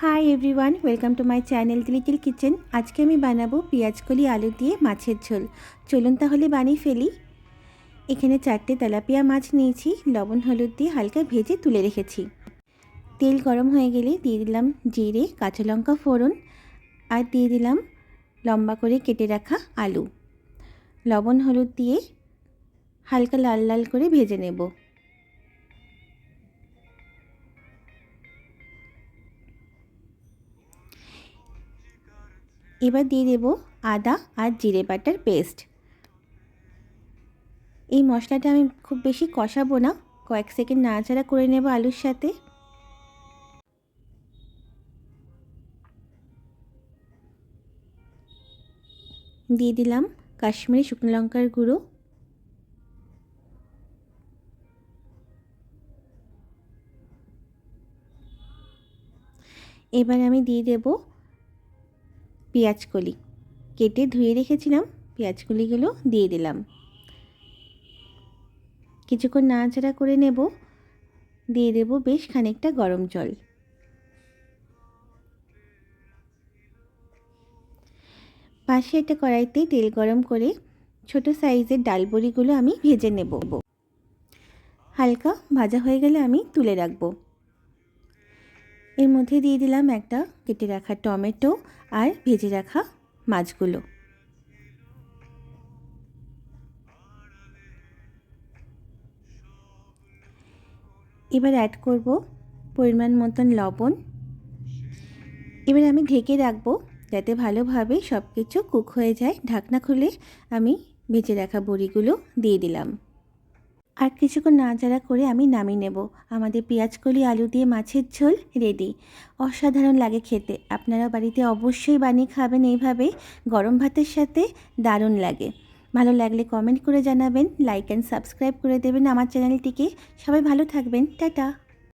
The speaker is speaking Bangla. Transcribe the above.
Hi everyone, welcome to my channel the little kitchen. আজকে আমি বানাবো পেঁয়াজকলি আলু দিয়ে মাছের ঝোল। চলুন তাহলে বানিয়ে ফেলি। এখানে 4টে তেলাপিয়া মাছ নিয়েছি, লবণ হলুদ দিয়ে হালকা ভেজে তুলে রেখেছি। তেল গরম হয়ে গেলে দিয়ে দিলাম জিরে, কাঁচা লঙ্কা ফোড়ন আর দিয়ে দিলাম লম্বা করে কেটে রাখা আলু। লবণ হলুদ দিয়ে হালকা লাল লাল করে ভেজে নেব। এবার দিয়ে দেব আদা আর জিরে বাটার পেস্ট। এই মশলাটা আমি খুব বেশি কষাবো না, কয়েক সেকেন্ড নাড়াচাড়া করে নেব আলুর সাথে। দিয়ে দিলাম কাশ্মীরি শুকনো লঙ্কার গুঁড়ো, এবার আমি দিয়ে দেব পেঁয়াজকলি। কেটে ধুয়ে রেখেছিলাম, পেঁয়াজকলিগুলো দিয়ে দিলাম। কিছুক্ষণ নাড়াচাড়া করে নেব। দিয়ে দেব বেশ খানিকটা গরম জল। পাশে একটা কড়াইতে তেল গরম করে ছোট সাইজের ডালবড়িগুলো আমি ভেজে নেব। হালকা ভাজা হয়ে গেলে আমি তুলে রাখবো। এর মধ্যে দিয়ে দিলাম একটা কেটে রাখা টমেটো আর ভেজে রাখা মাছগুলো। এবার অ্যাড করব পরিমাণ মতন লবণ। এবার আমি ঢেকে রাখবো যাতে ভালোভাবে সব কিছু কুক হয়ে যায়। ঢাকনা খুলে আমি ভেজে রাখা বড়িগুলো দিয়ে দিলাম। আর কিছুক্ষণ নাড়াচাড়া করে আমি নামিয়ে নেব। আমাদের পেঁয়াজকলি আলু দিয়ে মাছের ঝোল রেডি। অসাধারণ লাগে খেতে। আপনারা বাড়িতে অবশ্যই বানিয়ে খাবেন এইভাবে, গরম ভাতের সাথে দারুণ লাগে। ভালো লাগলে কমেন্ট করে জানাবেন, লাইক অ্যান্ড সাবস্ক্রাইব করে দেবেন আমার চ্যানেলটিকে। সবাই ভালো থাকবেন, টাটা।